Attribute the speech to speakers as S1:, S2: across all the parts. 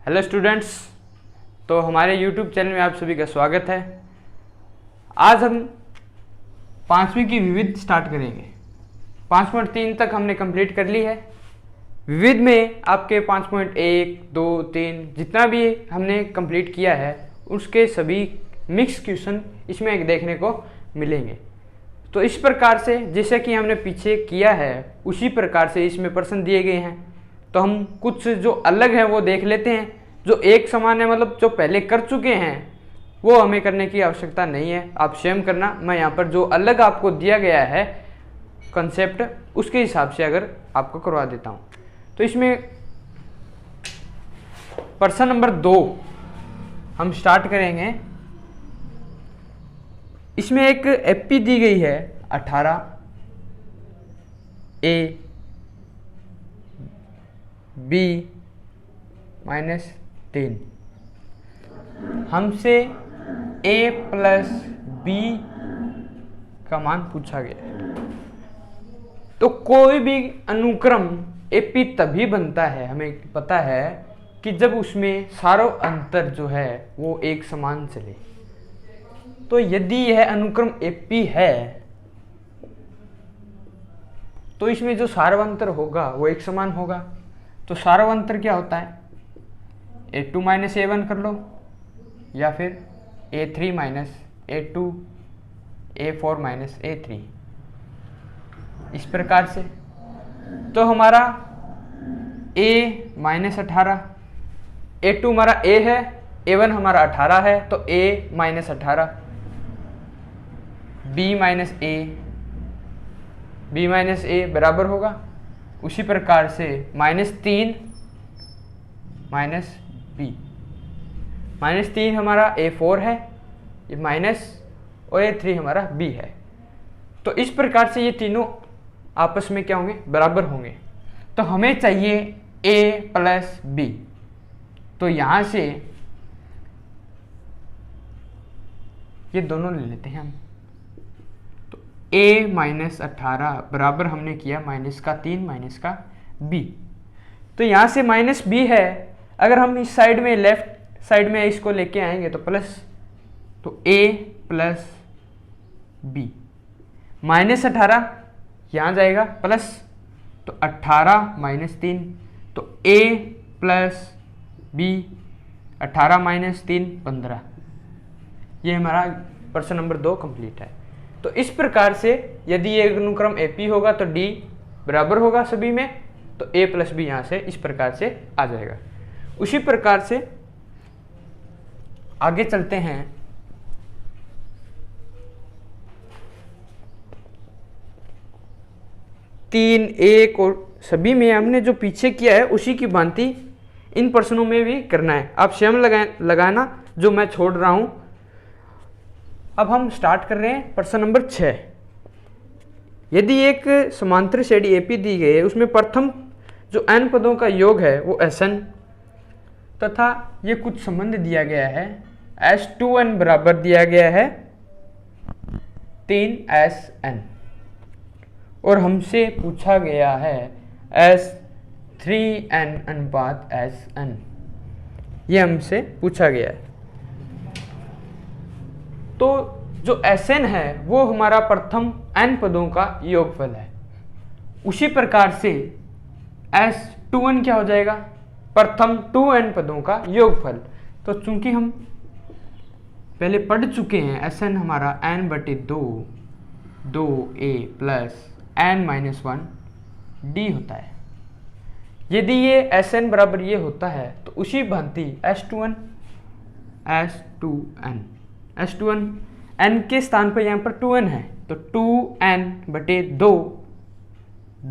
S1: Hello students, तो हमारे YouTube channel में आप सभी का स्वागत है। आज हम पांचवी की विविध स्टार्ट करेंगे। 5.3 तक हमने कंप्लीट कर ली है। विविध में आपके 5.1, 2, 3 जितना भी हमने कंप्लीट किया है उसके सभी मिक्स क्वेश्चन इसमें देखने को मिलेंगे। तो इस प्रकार से जैसे कि हमने पीछे किया है उसी प्रकार से इसमें प्रश्न दिए गए हैं। तो हम कुछ जो अलग है वो देख लेते हैं। जो एक समान है, मतलब जो पहले कर चुके हैं वो हमें करने की आवश्यकता नहीं है, आप स्वयं करना। मैं यहाँ पर जो अलग आपको दिया गया है कंसेप्ट उसके हिसाब से अगर आपको करवा देता हूँ। तो इसमें प्रश्न नंबर 2 हम स्टार्ट करेंगे। इसमें एक एपी दी गई है 18 A B -3। हमसे A प्लस B का मान पूछा गया है। तो कोई भी अनुक्रम एपी तभी बनता है, हमें पता है, कि जब उसमें सारों अंतर जो है वो एक समान चले। तो यदि यह अनुक्रम एपी है तो इसमें जो सारवंतर होगा वो एक समान होगा। तो सारवंतर क्या होता है? A2 - A1 कर लो, या फिर A3 - A2, A4 - A3, इस प्रकार से। तो हमारा A -18, A2 हमारा A है, A1 हमारा 18 है, तो A -18, B A बराबर होगा उसी प्रकार से -3 B। -3 हमारा A4 है, ये माइनस, और A3 हमारा B है। तो इस प्रकार से ये तीनों आपस में क्या होंगे? बराबर होंगे। तो हमें चाहिए A प्लस B। तो यहां से ये दोनों ले लेते हैं हम। तो A -18 बराबर हमने किया -3 -B। तो यहां से -B है, अगर हम इस साइड में लेफ्ट साइड में इसको लेके आएंगे तो प्लस, तो A प्लस B। -18 यहाँ जाएगा प्लस, तो 18 -3, तो A प्लस B, 18 -3 15। ये हमारा प्रश्न नंबर 2 कंप्लीट है। तो इस प्रकार से यदि ये अनुक्रम एपी होगा तो D बराबर होगा सभी में, तो A प्लस B यहाँ से इस प्रकार से आ जाएगा। उसी प्रकार से आगे चलते हैं। तीन, एक और सभी में हमने जो पीछे किया है उसी की भांति इन प्रश्नों में भी करना है। आप स्वयं लगाना जो मैं छोड़ रहा हूं। अब हम स्टार्ट कर रहे हैं प्रश्न नंबर 6। यदि एक समांतर श्रेणी एपी दी गई है, उसमें प्रथम जो n पदों का योग है वो Sn, तथा ये कुछ संबंध दिया गया है। S2n बराबर दिया गया है 3Sn, और हमसे पूछा गया है S3n अनुपात Sn। ये हमसे पूछा गया है। तो जो Sn है वो हमारा प्रथम n पदों का योगफल है। उसी प्रकार से S2n क्या हो जाएगा? प्रथम 2n पदों का योगफल। तो चूंकि हम पहले पढ़ चुके हैं Sn हमारा n/2 2a plus n-1 d होता है। यदि ये Sn बराबर ये होता है तो उसी भांति S2n n के स्थान पर यहाँ पर 2n है, तो 2n/2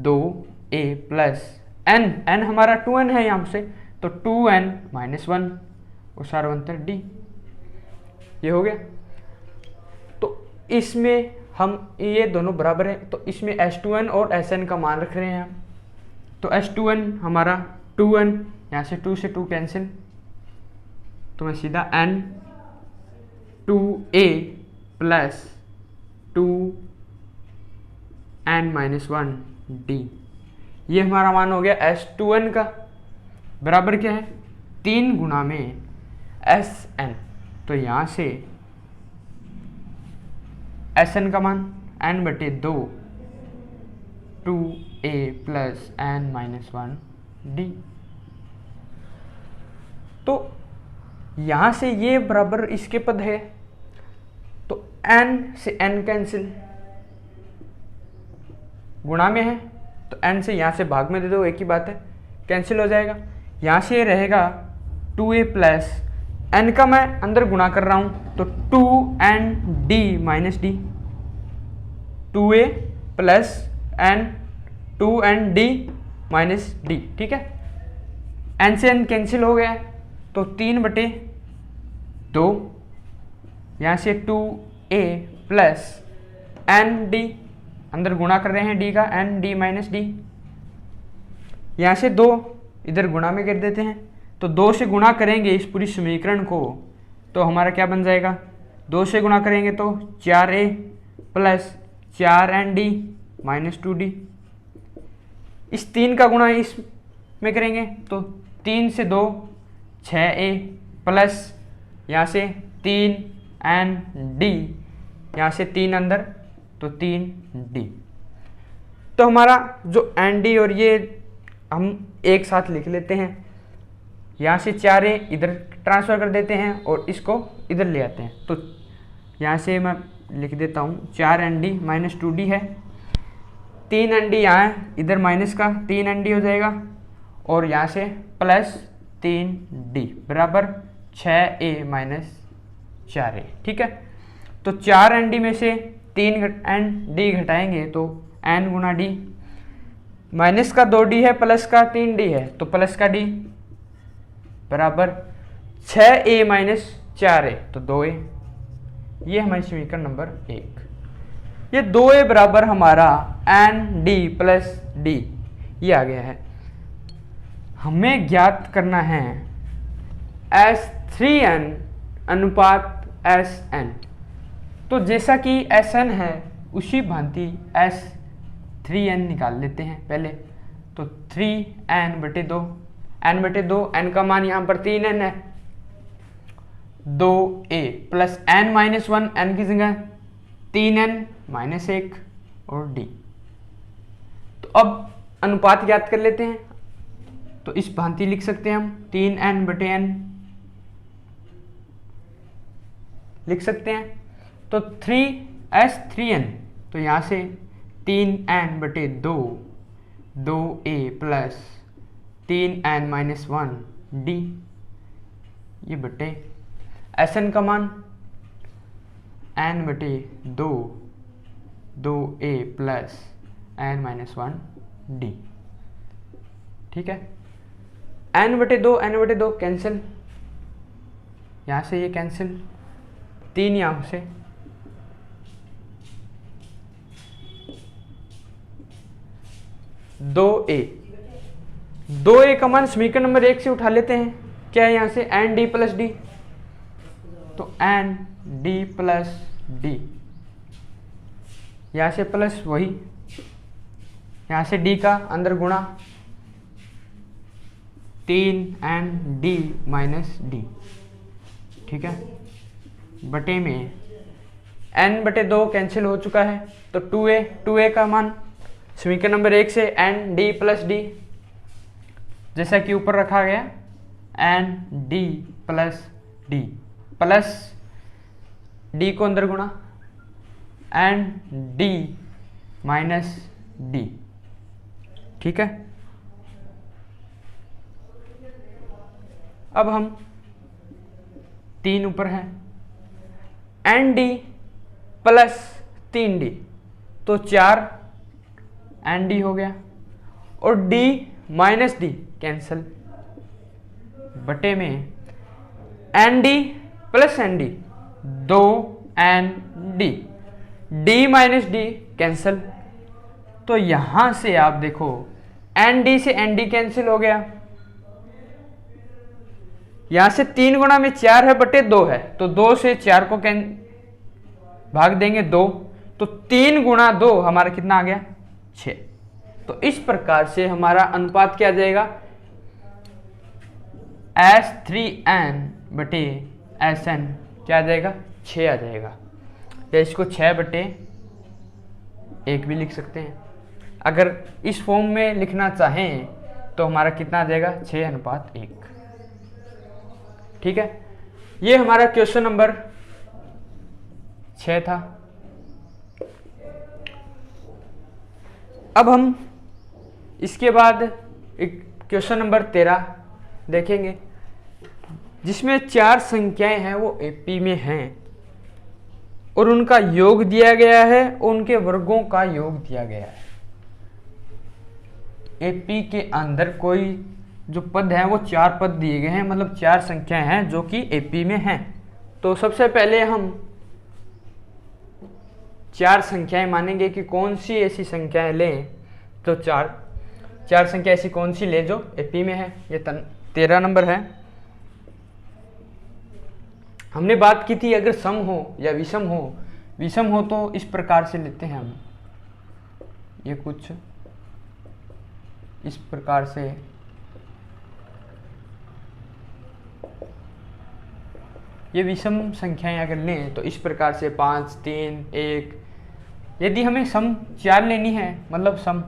S1: 2a प्लस n हमारा 2n है यहाँ से, तो 2n-1 और सारवंतर d। ये हो गया। तो इसमें हम ये दोनों बराबर है, तो इसमें S2n और Sn का मान रख रहे हैं हम। तो S2n हमारा 2n, यहाँ से 2 से 2 कैंसिल, तो मैं सीधा n 2a plus 2n-1 d। ये हमारा मान हो गया S2n का, बराबर क्या है 3 गुणा में Sn, तो यहाँ से Sn का मान n बटे 2 2a plus n minus 1 d। तो यहाँ से ये बराबर इसके पद है, तो n से n कैंसिल, गुणा में है तो n से यहाँ से भाग में दे दो, एक ही बात है, कैंसिल हो जाएगा। यहाँ से ये रहेगा 2a प्लस n का मैं अंदर गुणा कर रहा हूँ तो 2nd minus D, 2a plus n 2nd minus D, ठीक है। n से n कैंसिल हो गया तो 3 बटे 2, यहाँ से 2a प्लस n डी, अंदर गुणा कर रहे हैं d का, n d माइनस डी, यहाँ से 2 इधर गुणा में कर देते हैं, तो 2 से गुणा करेंगे इस पूरी समीकरण को तो हमारा क्या बन जाएगा, 2 से गुणा करेंगे तो 4a plus 4nd minus 2d। इस 3 का गुणा इस में करेंगे तो 3 से 2 6a प्लस यहाँ से 3nd, यहाँ से 3 अंदर तो 3d। तो हमारा जो nd और ये हम एक साथ लिख लेते हैं, यहाँ से 4a इधर ट्रांसफ़र कर देते हैं और इसको इधर ले आते हैं, तो यहाँ से मैं लिख देता हूँ 4nd माइनस 2d है, 3nd यहाँ है, इधर माइनस का 3nd हो जाएगा और यहाँ से प्लस 3d बराबर 6a माइनस 4a, ठीक है। तो 4nd में से 3nd घटाएंगे तो n गुना d, माइनस का 2d है प्लस का 3d है तो प्लस का d बराबर 6a माइनस 4a तो 2a। ये हमारी समीकरण नंबर 1। ये 2a बराबर हमारा nd प्लस d ये आ गया है। हमें ज्ञात करना है S3n अनुपात Sn। तो जैसा कि Sn है उसी भांति S3n निकाल लेते हैं पहले, तो 3n बटे 2, n बटे 2, n का मान यहाँ पर 3n है, 2a plus n minus 1, n की जगह 3n माइनस 1 और d। तो अब अनुपात ज्ञात कर लेते हैं, तो इस भांति लिख सकते हैं हम 3n बटे n लिख सकते हैं, तो 3s3n, तो यहाँ से 3n बटे 2 2a plus 3n minus 1 d, ये बटे Sn का मान n बटे 2 2a plus n minus 1 d, ठीक है। n बटे 2 कैंसिल, यहाँ से ये कैंसिल, 3 यहाँ से, दो ए का मान समीकरण नंबर 1 से उठा लेते हैं, क्या है यहाँ से n d प्लस डी, तो n d प्लस डी, यहाँ से प्लस वही, यहाँ से d का अंदर गुणा 3nd माइनस डी, ठीक है, बटे में n बटे 2 कैंसिल हो चुका है, तो 2a का मान समीकरण नंबर 1 से n d प्लस डी, जैसा कि ऊपर रखा गया n d plus D, plus d को अंदर गुणा n d माइनस डी, ठीक है। अब हम 3 ऊपर है, n d प्लस 3d, तो 4nd हो गया और d माइनस डी कैंसल, बटे में nd plus nd 2nd, d minus D cancel, तो यहां से आप देखो nd से nd कैंसिल हो गया, यहां से 3 गुणा में 4 है बटे 2 है, तो 2 से 4 को भाग देंगे 2, तो 3 गुणा 2 हमारा कितना आ गया 6। तो इस प्रकार से हमारा अनुपात क्या आ जाएगा S3n बटे Sn क्या आ जाएगा, 6 आ जाएगा, या इसको 6/1 भी लिख सकते हैं। अगर इस फॉर्म में लिखना चाहें तो हमारा कितना आ जाएगा, 6:1। ठीक है, ये हमारा क्वेश्चन नंबर 6 था। अब हम इसके बाद एक क्वेश्चन नंबर 13 देखेंगे, जिसमें 4 संख्याएं हैं वो एपी में हैं और उनका योग दिया गया है और उनके वर्गों का योग दिया गया है। एपी के अंदर कोई जो पद है वो 4 पद दिए गए हैं, मतलब 4 संख्याएं हैं जो कि एपी में हैं। तो सबसे पहले हम 4 संख्याएं मानेंगे कि कौन सी ऐसी संख्याएं लें, तो चार संख्या ऐसी कौन सी ले जो एपी में है। ये 13 नंबर है। हमने बात की थी अगर सम हो या विषम हो तो इस प्रकार से लेते हैं हम, ये कुछ इस प्रकार से ये विषम संख्याएं अगर लें तो इस प्रकार से 5, 3, 1। यदि हमें सम 4 लेनी है, मतलब सम,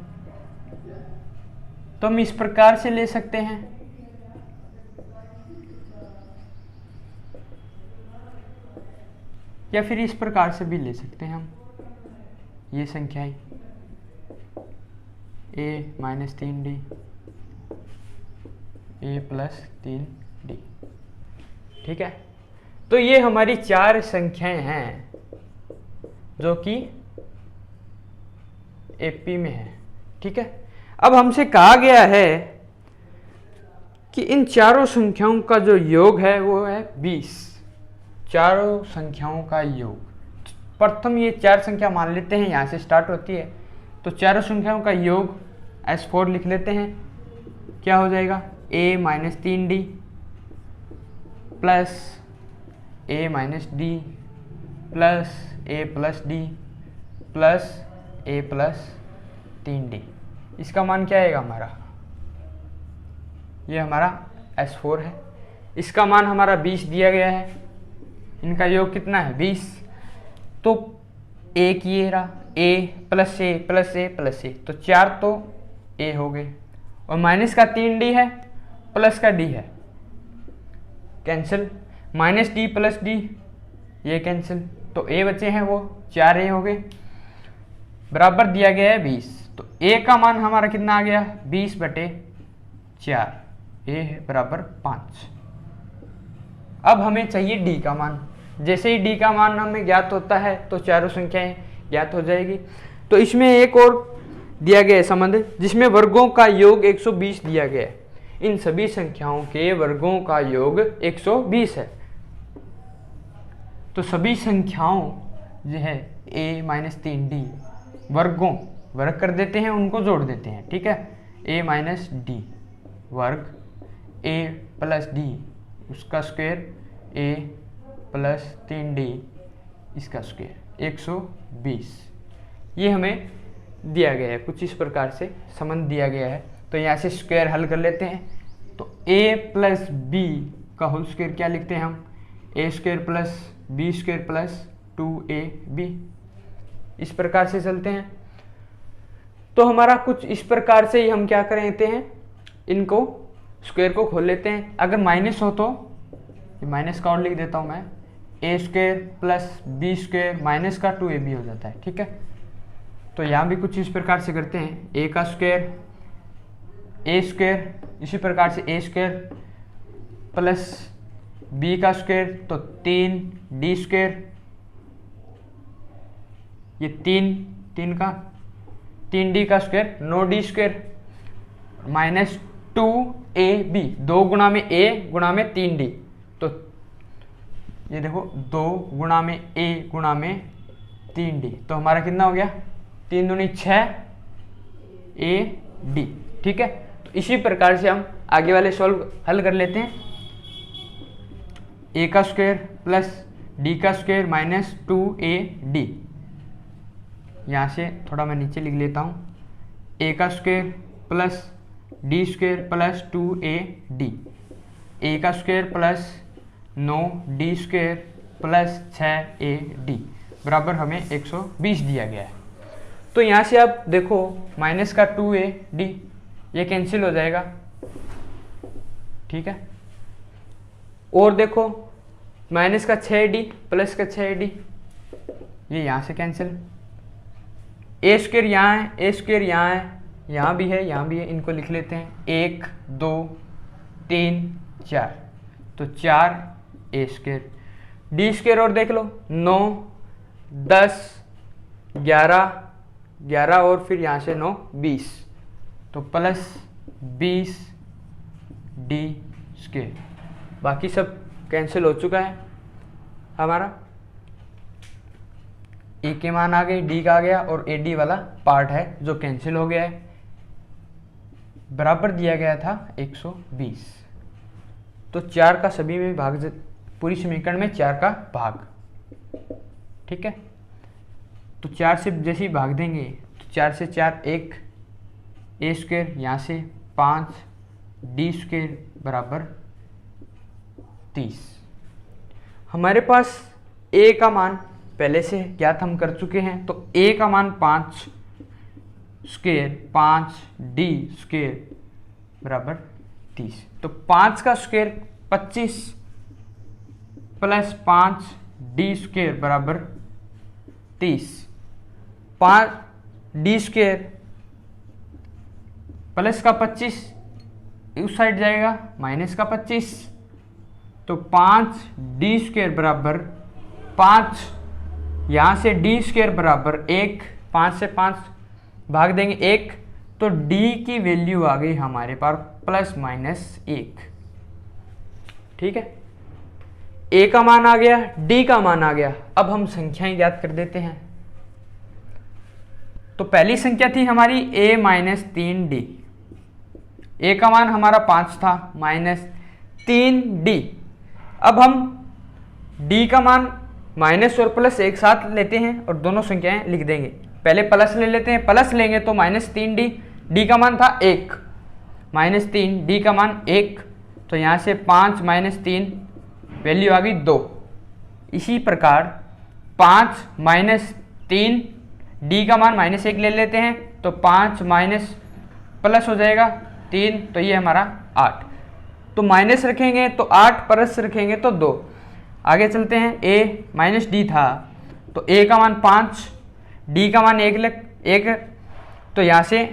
S1: तो हम इस प्रकार से ले सकते हैं, या फिर इस प्रकार से भी ले सकते हैं हम। ये संख्याएं a-3d, a+3d। ठीक है, तो ये हमारी 4 संख्याएं हैं जो कि एपी में है। ठीक है, अब हमसे कहा गया है कि इन चारों संख्याओं का जो योग है वो है 20। चारों संख्याओं का योग, प्रथम ये 4 संख्या मान लेते हैं, यहाँ से स्टार्ट होती है, तो चारों संख्याओं का योग S4 लिख लेते हैं। क्या हो जाएगा, a-3d plus a-d plus a+d plus a+3d। इसका मान क्या आएगा हमारा, ये हमारा S4 है। इसका मान हमारा 20 दिया गया है, इनका योग कितना है 20। तो एक ये रहा a plus a plus a plus a, तो 4 तो a हो गए, और माइनस का 3d है, प्लस का d है, कैंसिल, -d प्लस d ये कैंसिल, तो a बचे हैं वो 4a हो गए, बराबर दिया गया है 20। तो a का मान हमारा कितना आ गया, 20/4, a बराबर 5। अब हमें चाहिए d का मान। जैसे ही d का मान हमें ज्ञात होता है तो चारों संख्याएं ज्ञात हो जाएगी। तो इसमें एक और दिया गया है संबंध, जिसमें वर्गों का योग 120 दिया गया है। इन सभी संख्याओं के वर्गों का योग 120 है। तो सभी संख्याओं जो है a-3d वर्गों, वर्ग कर देते हैं, उनको जोड़ देते हैं। ठीक है, a-d वर्ग a+d उसका स्क्वायर a+3d इसका स्क्वायर 120। ये हमें दिया गया है, कुछ इस प्रकार से संबंध दिया गया है। तो यहाँ से स्क्वायर हल कर लेते हैं। तो a+b का होल स्क्वायर क्या लिखते हैं हम, a² plus b² plus 2ab। इस प्रकार से चलते हैं। तो हमारा कुछ इस प्रकार से ही हम क्या कर लेते हैं, इनको स्क्वायर को खोल लेते हैं। अगर माइनस हो तो माइनस का और लिख देता हूँ मैं, a² प्लस b² माइनस का 2ab हो जाता है। ठीक है, तो यहाँ भी कुछ इस प्रकार से करते हैं, a का स्क्वायर a², इसी प्रकार से a² प्लस b का स्क्वायर, तो 3d², ये 3 का 3d का स्क्वायर 9d² माइनस 2ab, 2 गुणा में a गुणा में 3d। तो ये देखो 2 गुणा में a गुणा में 3d, तो हमारा कितना हो गया, 3 दूनी 6 ad। ठीक है, तो इसी प्रकार से हम आगे वाले सॉल्व हल कर लेते हैं। a का स्क्वायर प्लस d का स्क्वायर माइनस 2ad, यहाँ से थोड़ा मैं नीचे लिख लेता हूँ, a का square plus d² plus 2ad ए का square plus 9d square plus 6ad बराबर हमें 120 दिया गया है। तो यहाँ से आप देखो माइनस का 2ad ये कैंसिल हो जाएगा, ठीक है। और देखो माइनस का 6d प्लस का 6ad ये यहाँ से कैंसिल, ए स्क्वायर यहाँ है, ए स्क्वायर यहाँ है, यहाँ भी है, यहाँ भी है, इनको लिख लेते हैं 1 2 3 4, तो 4a स्क्वायर, डी स्क्वायर और देख लो 9 10 11 और फिर यहाँ से 9 20, तो प्लस 20 डी स्क्वायर। बाकी सब कैंसिल हो चुका है हमारा, ए के मान आ गए, डी का आ गया और ए डी वाला पार्ट है जो कैंसिल हो गया है। बराबर दिया गया था 120, तो 4 का सभी में भाग, पूरी समीकरण में 4 का भाग, ठीक है। तो 4 से जैसे ही भाग देंगे तो 4 से 4 1 ए स्क्वायर, यहाँ से 5 डी स्क्वायर बराबर 30। हमारे पास ए का मान पहले से ज्ञात हम कर चुके हैं, तो ए का मान 5 स्क्वायर 5 डी स्क्वायर बराबर 30, तो 5 का स्क्वायर 25 प्लस 5 डी स्क्वायर बराबर 30, 5 डी स्क्वायर प्लस का 25 उस साइड जाएगा माइनस का 25, तो 5 डी स्क्वायर बराबर 5, यहाँ से डी स्क्वायर बराबर 1, 5 से 5 भाग देंगे 1, तो डी की वैल्यू आ गई हमारे पास प्लस माइनस 1, ठीक है। ए का मान आ गया, डी का मान आ गया। अब हम संख्याएं ज्ञात कर देते हैं। तो पहली संख्या थी हमारी a माइनस 3d, ए का मान हमारा 5 था माइनस 3d। अब हम d का मान माइनस और प्लस एक साथ लेते हैं और दोनों संख्याएं लिख देंगे। पहले प्लस ले लेते हैं, प्लस लेंगे तो माइनस 3d, डी का मान था 1 माइनस 3, डी का मान 1, तो यहाँ से 5 माइनस 3 वैल्यू आ गई 2। इसी प्रकार 5 माइनस 3, डी का मान माइनस 1 ले लेते हैं, तो 5 माइनस प्लस हो जाएगा 3, तो ये हमारा 8, तो माइनस रखेंगे तो 8, प्लस रखेंगे तो 2। आगे चलते हैं, a माइनस डी था, तो a का मान 5, d का मान 1, तो यहाँ से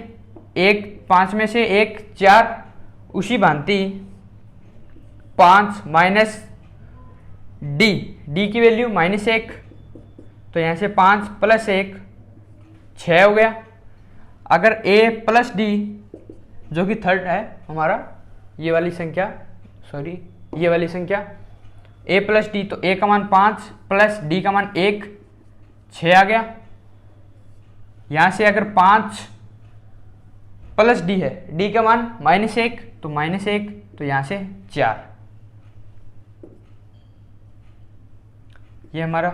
S1: 1 5 में से 1 4, उसी भांति 5 माइनस डी की वैल्यू माइनस 1, तो यहाँ से 5 प्लस 1 6 हो गया। अगर a प्लस डी जो कि थर्ड है हमारा, ये वाली संख्या, सॉरी ये वाली संख्या a प्लस डी, तो a का मान 5 प्लस d का मान 1, 6 आ गया। यहाँ से अगर 5 प्लस d है, d का मान माइनस 1, तो माइनस 1, तो यहाँ से 4, ये हमारा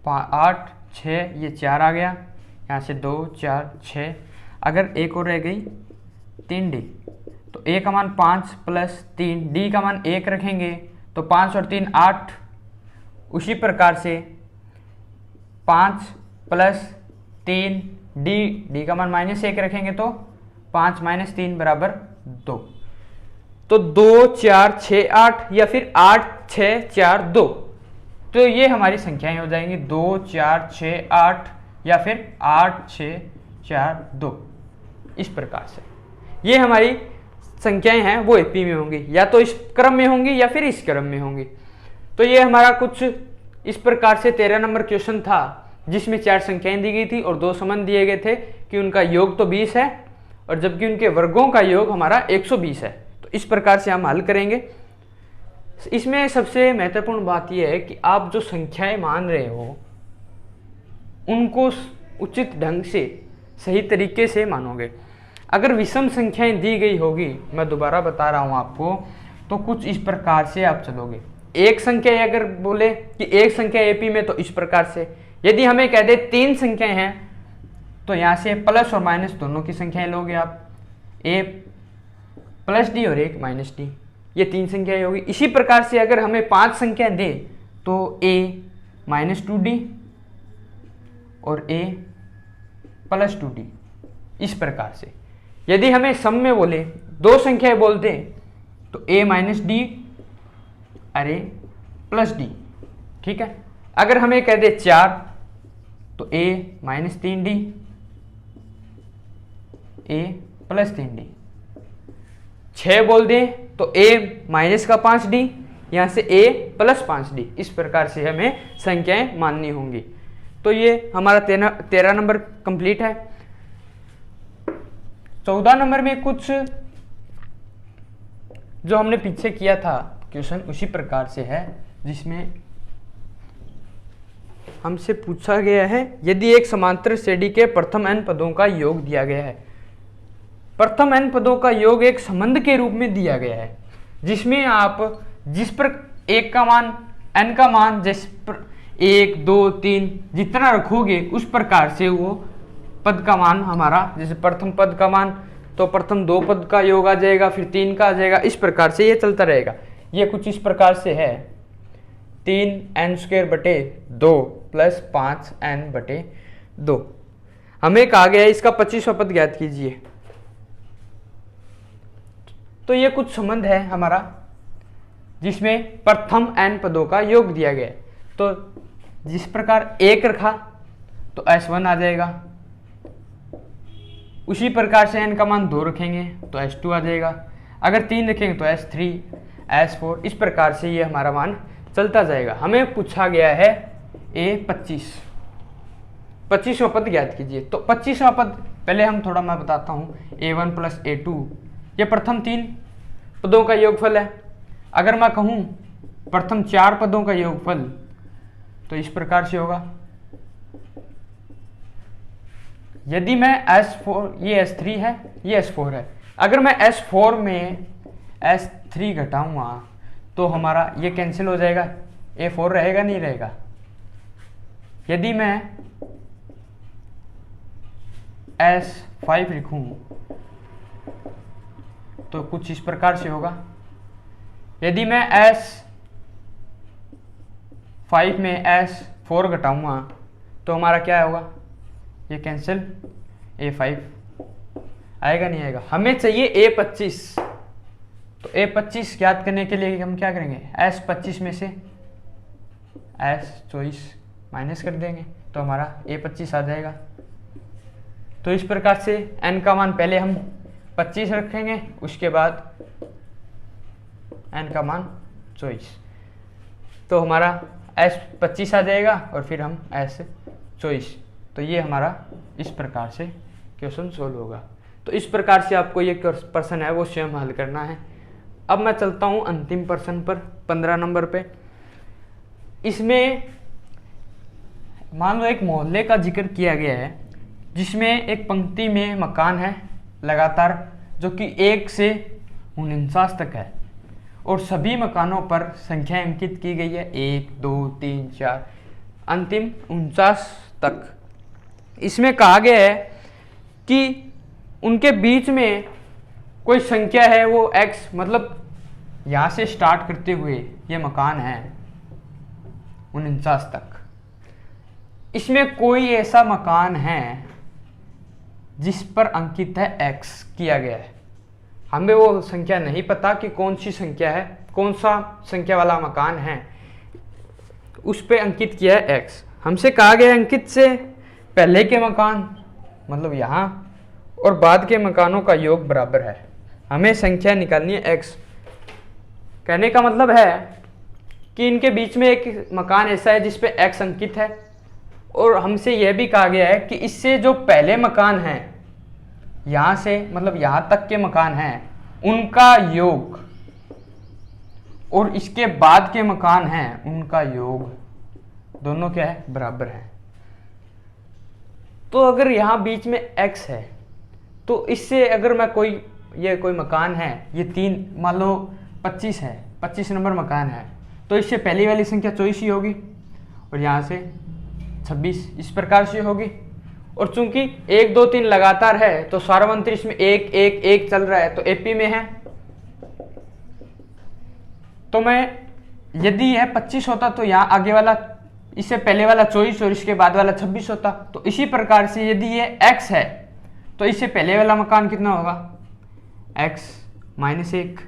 S1: 8 6, ये 4 आ गया। यहाँ से 2 4 6, अगर एक और रह गई 3d, तो a का मान 5 प्लस 3, d का मान 1 रखेंगे, तो 5 और 3 8। उसी प्रकार से 5 प्लस 3 डी का मान माइनस 1 रखेंगे, तो 5 माइनस 3 बराबर 2, तो 2 4 6 8 या फिर 8 6 4 2, तो ये हमारी संख्याएं हो जाएंगी 2 4 6 8 या फिर 8 6 4 2। इस प्रकार से ये हमारी संख्याएं हैं वो एपी में होंगी, या तो इस क्रम में होंगी या फिर इस क्रम में होंगी। तो ये हमारा कुछ इस प्रकार से 13 नंबर क्वेश्चन था, जिसमें 4 संख्याएं दी गई थी और 2 संबंध दिए गए थे कि उनका योग तो 20 है और जबकि उनके वर्गों का योग हमारा 120 है। तो इस प्रकार से हम हल करेंगे। इसमें सबसे महत्वपूर्ण बात यह है कि आप जो संख्याएं मान रहे हो उनको उचित ढंग से सही तरीके से मानोगे। अगर विषम संख्याएं दी गई होगी, मैं दोबारा बता रहा हूं आपको, तो कुछ इस प्रकार से आप चलोगे। एक संख्या अगर बोले कि एक संख्या एपी में, तो इस प्रकार से। यदि हमें कह दे 3 संख्याएं हैं, तो यहाँ से प्लस और माइनस दोनों की संख्याएं लोगे आप, a प्लस डी और 1 माइनस डी, ये 3 संख्याएं होगी। इसी प्रकार से अगर हमें 5 संख्या दे तो a माइनस 2d और a प्लस 2d, इस प्रकार से। यदि हमें सम में बोले 2 संख्याएं बोलते तो a माइनस डी और a प्लस डी, ठीक है। अगर हमें कह दे 4 तो a minus 3d a plus 3d। 6 बोल दें तो a माइनस का 5d, यहाँ से a प्लस 5d, इस प्रकार से हमें संख्याएं माननी होंगी। तो ये हमारा 13 नंबर कंप्लीट है। 14 नंबर में कुछ जो हमने पीछे किया था क्वेश्चन उसी प्रकार से है, जिसमें हमसे पूछा गया है यदि एक समांतर श्रेणी के प्रथम n पदों का योग दिया गया है। प्रथम n पदों का योग एक संबंध के रूप में दिया गया है, जिसमें आप जिस पर एक का मान n का मान जिस पर 1 2 3 जितना रखोगे उस प्रकार से वो पद का मान हमारा, जैसे प्रथम पद का मान तो प्रथम 2 पद का योग आ जाएगा, फिर 3 का आ जाएगा, इस प्रकार से ये चलता रहेगा। ये कुछ इस प्रकार से है 3n² बटे 2 प्लस 5n बटे 2। हमें कहा गया है इसका 25वां पद ज्ञात कीजिए। तो ये कुछ संबंध है हमारा जिसमें प्रथम n पदों का योग दिया गया है। तो जिस प्रकार 1 रखा तो s1 आ जाएगा, उसी प्रकार से n का मान 2 रखेंगे तो s2 आ जाएगा, अगर 3 रखेंगे तो s3 s4, इस प्रकार से ये हमारा मान चलता जाएगा। हमें पूछा गया है a25, 25वां पद ज्ञात कीजिए। तो 25वां पद पहले हम थोड़ा मैं बताता हूँ। a1 प्लस a2 ये प्रथम 3 पदों का योगफल है। अगर मैं कहूँ प्रथम 4 पदों का योगफल तो इस प्रकार से होगा। यदि मैं S4, ये S3 है ये S4 है, अगर मैं S4 में S3 घटाऊंगा तो हमारा ये कैंसिल हो जाएगा, A4 रहेगा नहीं रहेगा। यदि मैं S5 लिखूं तो कुछ इस प्रकार से होगा। यदि मैं S5 में S4 घटाऊंगा तो हमारा क्या होगा, ये कैंसिल, A5 आएगा नहीं आएगा। हमें चाहिए A25, तो A25 ज्ञात करने के लिए हम क्या करेंगे, S25 में से S24 माइनस कर देंगे तो हमारा A25 आ जाएगा। तो इस प्रकार से n का मान पहले हम 25 रखेंगे, उसके बाद n का मान 24, तो हमारा S25 आ जाएगा और फिर हम S24। तो ये हमारा इस प्रकार से क्वेश्चन सोल्व होगा। तो इस प्रकार से आपको ये प्रश्न है वो स्वयं हल करना है। अब मैं चलता हूँ अंतिम प्रश्न पर, 15 नंबर पे। इसमें मान लो एक मोहल्ले का जिक्र किया गया है जिसमें एक पंक्ति में मकान है लगातार, जो कि 1 से 49 तक है, और सभी मकानों पर संख्या अंकित की गई है 1 2 3 4 अंतिम 49 तक। इसमें कहा गया है कि उनके बीच में कोई संख्या है वो x, मतलब यहाँ से स्टार्ट करते हुए ये मकान है 49 तक। इसमें कोई ऐसा मकान है जिस पर अंकित है x किया गया है। हमें वो संख्या नहीं पता कि कौन सी संख्या है, कौन सा संख्या वाला मकान है, उस पे अंकित किया है x। हमसे कहा गया अंकित से पहले के मकान, मतलब यहाँ, और बाद के मकानों का योग बराबर है। हमें संख्या निकालनी है x। कहने का मतलब है कि इनके बीच में एक मकान ऐसा है जिस पे x अंकित है, और हमसे यह भी कहा गया है कि इससे जो पहले मकान हैं, यहाँ से मतलब यहाँ तक के मकान हैं, उनका योग, और इसके बाद के मकान हैं उनका योग, दोनों क्या है, बराबर है। तो अगर यहाँ बीच में x है तो इससे अगर मैं कोई मकान है, ये 3 मान लो 25 है, 25 नंबर मकान है, तो इससे पहली वाली संख्या 24 ही होगी और यहाँ से 26 इस प्रकार से होगी। और चूंकि 1 2 3 लगातार है तो सार्वंतरिक्ष में 1 1 1 चल रहा है, तो एपी में है तो मैं यदि यह 25 होता तो यहाँ आगे वाला, इससे पहले वाला 24 और इसके बाद वाला 26 होता। तो इसी प्रकार से यदि ये x है तो इससे पहले वाला मकान कितना होगा, x माइनस 1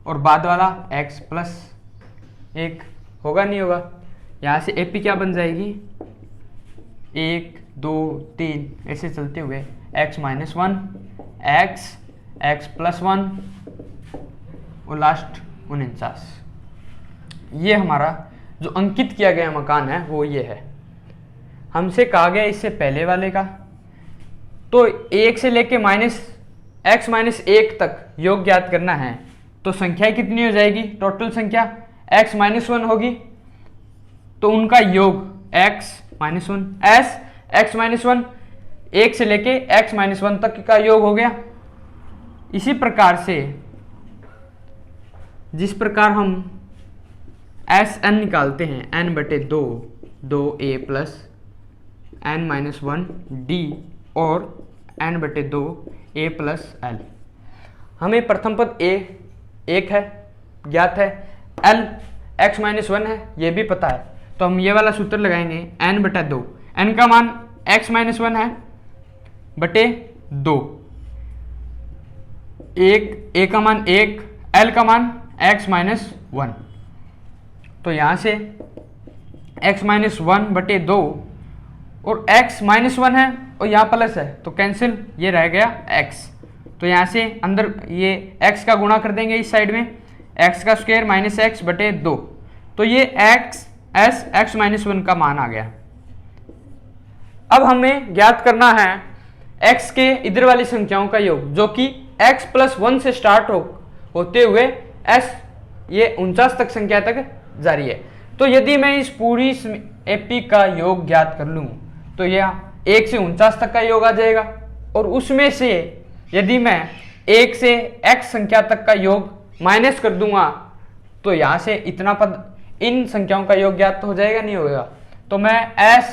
S1: और बाद वाला x प्लस 1 होगा, नहीं होगा। यहाँ से AP क्या बन जाएगी, 1 2 3 ऐसे चलते हुए x माइनस 1, x प्लस 1 और लास्ट 49। ये हमारा जो अंकित किया गया मकान है वो ये है। हमसे कहा गया इससे पहले वाले का, तो 1 से लेके x माइनस 1 तक योग ज्ञात करना है। तो संख्या कितनी हो जाएगी, टोटल संख्या x माइनस 1 होगी, तो उनका योग x माइनस 1 x माइनस 1 1 से लेके x माइनस 1 तक का योग हो गया। इसी प्रकार से जिस प्रकार हम Sn निकालते हैं n बटे 2a plus n minus 1 d और n बटे 2a प्लस l। हमें प्रथम पद a 1 है ज्ञात है, l x माइनस 1 है ये भी पता है, तो हम ये वाला सूत्र लगाएंगे n बटा 2, n का मान x माइनस 1 है बटे 2, a का मान 1, l का मान x माइनस 1। तो यहाँ से x माइनस 1 बटे 2 और x माइनस 1 है और यहाँ प्लस है तो कैंसिल, ये रह गया x। तो यहाँ से अंदर ये x का गुणा कर देंगे इस साइड में, x का स्क्वायर माइनस x बटे 2, तो ये x माइनस 1 का मान आ गया। अब हमें ज्ञात करना है x के इधर वाली संख्याओं का योग, जो कि x प्लस 1 से स्टार्ट होते हुए s ये 49 तक संख्या तक जारी है। तो यदि मैं इस पूरी AP का योग ज्ञात कर लूँ तो यह 1 से 49 तक का योग आ जाएगा, और उसमें से यदि मैं 1 से x संख्या तक का योग माइनस कर दूंगा तो यहाँ से इतना पद, इन संख्याओं का योग ज्ञात हो जाएगा, नहीं होगा। तो मैं S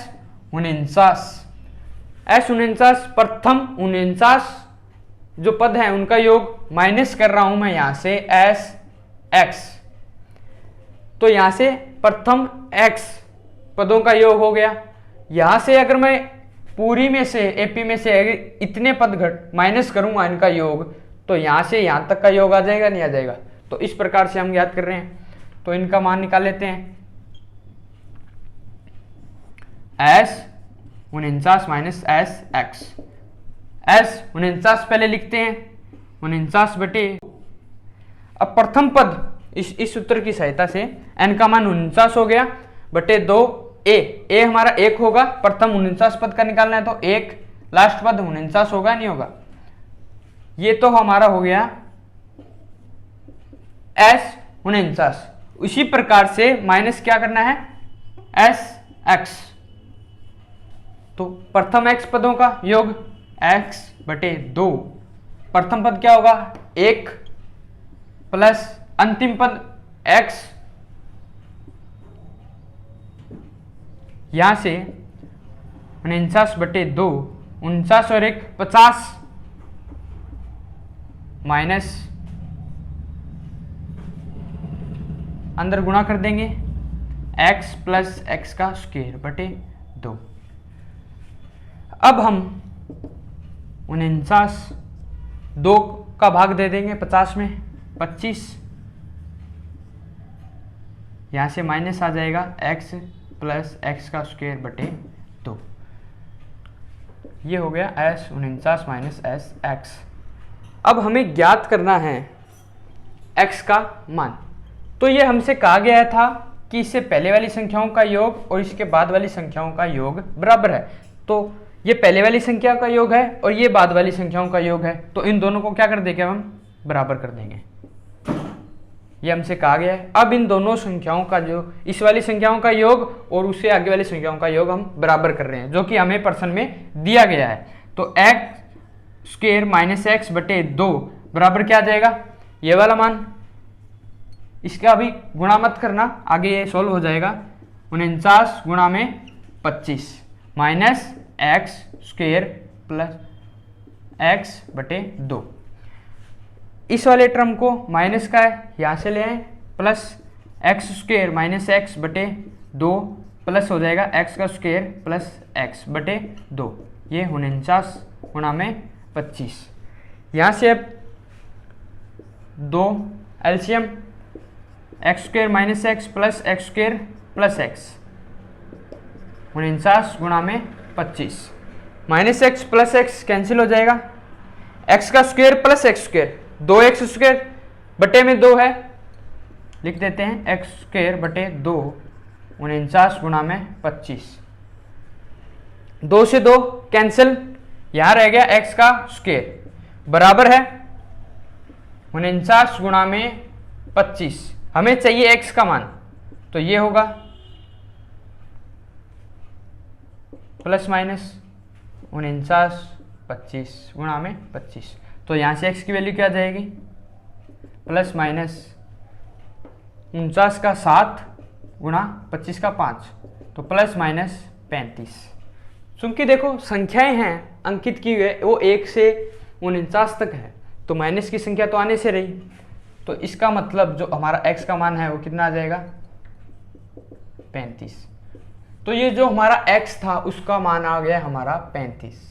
S1: 49 प्रथम 49 जो पद है उनका योग माइनस कर रहा हूं मैं यहाँ से x, तो यहाँ से प्रथम x पदों का योग हो गया। यहाँ से अगर मैं पूरी में से AP में से इतने पद घट माइनस करूंगा इनका योग, तो यहाँ से यहाँ तक का योग आ जाएगा, नहीं आ जाएगा। तो इस प्रकार से हम ज्ञात कर रहे हैं, तो इनका मान निकाल लेते हैं। S 49 माइनस x, S 49 पहले लिखते हैं, 49 बटे, अब प्रथम पद इस सूत्र की सहायता से n का मान 49 हो गया बटे 2a हमारा 1 होगा, प्रथम 49 पद का निकालना है तो 1, लास्ट पद 49 होगा, नहीं होगा। ये तो हमारा हो गया S 49। उसी प्रकार से माइनस क्या करना है SX, तो प्रथम x पदों का योग x बटे 2, प्रथम पद क्या होगा 1 प्लस अंतिम पद x, यहां से 49 बटे 2, 49 और 1 50 माइनस अंदर गुणा कर देंगे x प्लस x का स्क्वायर बटे 2। अब हम 49 2 का भाग दे देंगे 50 में, 25, यहाँ से माइनस आ जाएगा x प्लस x का स्क्वायर बटे 2। ये हो गया S 49 माइनस SX। अब हमें ज्ञात करना है x का मान। तो ये हमसे कहा गया था कि इससे पहले वाली संख्याओं का योग और इसके बाद वाली संख्याओं का योग बराबर है। तो ये पहले वाली संख्या का योग है और ये बाद वाली संख्याओं का योग है, तो इन दोनों को क्या कर देंगे हम बराबर कर देंगे, ये हमसे कहा गया है। अब इन दोनों संख्याओं का जो इस वाली संख्याओं का योग और उससे आगे वाली संख्याओं का योग हम बराबर कर रहे हैं, जो कि हमें प्रश्न में दिया गया है। तो x स्क्वायर माइनस एक्स बटे 2 बराबर क्या आ जाएगा, ये वाला मान, इसका भी गुणा मत करना, आगे ये सोल्व हो जाएगा। 49 गुणा में 25 minus x square plus x बटे 2। इस वाले टर्म को माइनस का है यहाँ से ले आए plus x square minus x बटे 2 प्लस हो जाएगा एक्स का स्क्वेयर प्लस एक्स बटे 2, ये 49 गुणा में 25। यहाँ से अब 2 LCM x square minus x plus x square plus x, 49 गुणा में 25, minus x plus x cancel हो जाएगा, एक्स का square plus x square 2x square बटे में 2 है, लिख देते हैं एक्स स्क्वेयर बटे 2, 49 गुणा में 25, 2 से 2 कैंसिल, यहाँ रह गया एक्स का स्क्वेयर बराबर है 49 गुणा में 25। हमें चाहिए एक्स का मान, तो ये होगा प्लस माइनस 49 25 गुणा में 25, तो यहाँ से x की वैल्यू क्या आ जाएगी, प्लस माइनस 49 का 7 गुणा 25 का 5, तो प्लस माइनस 35। चूंकि देखो संख्याएं हैं अंकित की हुई वो 1 से 49 तक है, तो माइनस की संख्या तो आने से रही, तो इसका मतलब जो हमारा x का मान है वो कितना आ जाएगा 35। तो ये जो हमारा x था उसका मान आ गया हमारा 35।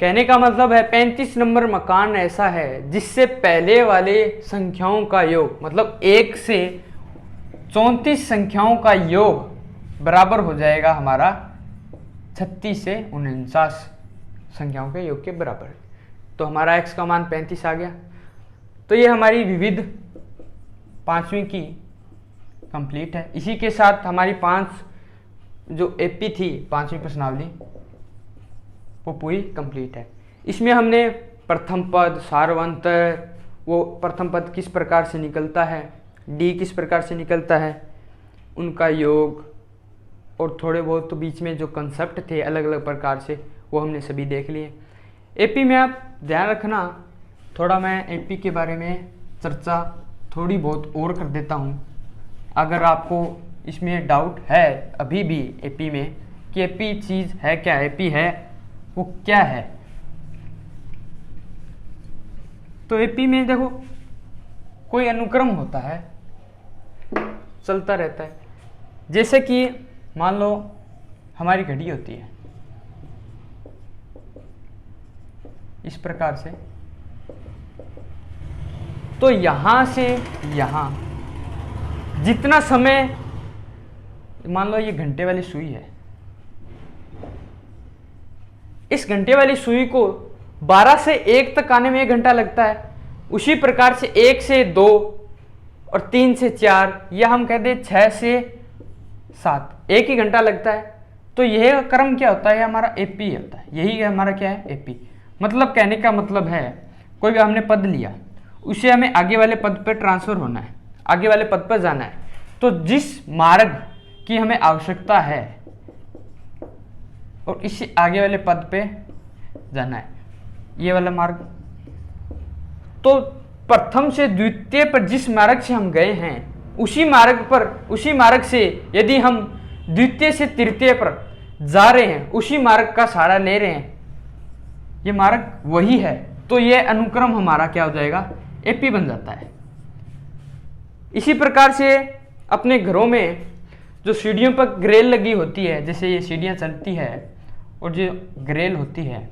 S1: कहने का मतलब है 35 नंबर मकान ऐसा है जिससे पहले वाले संख्याओं का योग, मतलब 1 से 34 संख्याओं का योग बराबर हो जाएगा हमारा 36 से 49 संख्याओं के योग के बराबर। तो हमारा x का मान 35 आ गया। तो ये हमारी विविध 5वीं की कंप्लीट है। इसी के साथ हमारी 5 जो एपी थी 5वीं प्रश्नावली वो पूरी कंप्लीट है। इसमें हमने प्रथम पद, सारवंतर, वो प्रथम पद किस प्रकार से निकलता है, डी किस प्रकार से निकलता है, उनका योग, और थोड़े बहुत तो बीच में जो कंसेप्ट थे अलग अलग प्रकार से वो हमने सभी देख लिए। एपी में आप ध्यान रखना, थोड़ा मैं एपी के बारे में चर्चा थोड़ी बहुत और कर देता हूँ। अगर आपको इसमें डाउट है अभी भी एपी में कि एपी चीज़ है क्या, एपी है वो क्या है, तो एपी में देखो कोई अनुक्रम होता है, चलता रहता है। जैसे कि मान लो हमारी घड़ी होती है इस प्रकार से, तो यहां से यहां जितना समय, मान लो ये घंटे वाली सुई है, इस घंटे वाली सुई को 12 से 1 तक आने में 1 घंटा लगता है। उसी प्रकार से 1 से 2 और 3 से 4 या हम कहते हैं 6 से 7 1 ही घंटा लगता है। तो यह क्रम क्या होता है, हमारा एपी होता है। यही हमारा क्या है, एपी। मतलब कहने का मतलब है कोई भी हमने पद लिया, उसे हमें आगे वाले पद पर ट्रांसफर होना है, आगे वाले पद पर जाना है। तो जिस मार्ग की हमें आवश्यकता है और इसी आगे वाले पद पे जाना है, ये वाला मार्ग। तो प्रथम से द्वितीय पर जिस मार्ग से हम गए हैं उसी मार्ग से यदि हम द्वितीय से तृतीय पर जा रहे हैं, उसी मार्ग का सहारा ले रहे हैं, ये मार्ग वही है, तो ये अनुक्रम हमारा क्या हो जाएगा, एपी बन जाता है। इसी प्रकार से अपने घरों में जो सीढ़ियों पर ग्रेल लगी होती है, जैसे ये सीढ़ियाँ चलती है और जो ग्रेल होती है,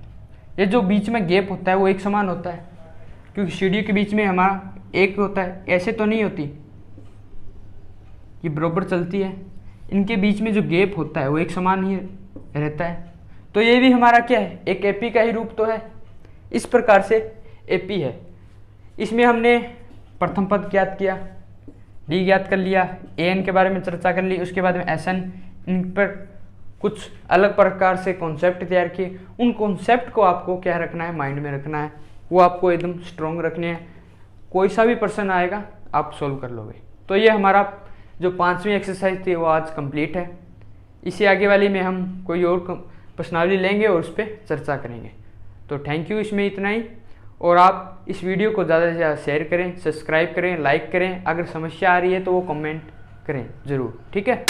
S1: ये जो बीच में गैप होता है वो एक समान होता है, क्योंकि सीढ़ी के बीच में हमारा एक होता है, ऐसे तो नहीं होती, ये बराबर चलती है, इनके बीच में जो गैप होता है वो एक समान ही रहता है। तो ये भी हमारा क्या है, एक एपी का ही रूप तो है। इस प्रकार से एपी है। इसमें हमने प्रथम पद ज्ञात किया, डी ज्ञात कर लिया, एन के बारे में चर्चा कर ली, उसके बाद में एसएन, इन पर कुछ अलग प्रकार से कॉन्सेप्ट तैयार किए। उन कॉन्सेप्ट को आपको क्या रखना है, माइंड में रखना है, वो आपको एकदम स्ट्रॉन्ग रखने हैं। कोई सा भी प्रश्न आएगा आप सोल्व कर लोगे। तो ये हमारा जो 5वीं एक्सरसाइज थी वो आज कंप्लीट है। इसी आगे वाली में हम कोई और प्रश्नावली लेंगे और उस पर चर्चा करेंगे। तो थैंक यू, इसमें इतना ही। और आप इस वीडियो को ज़्यादा से ज़्यादा शेयर करें, सब्सक्राइब करें, लाइक करें। अगर समस्या आ रही है तो वो कमेंट करें ज़रूर, ठीक है।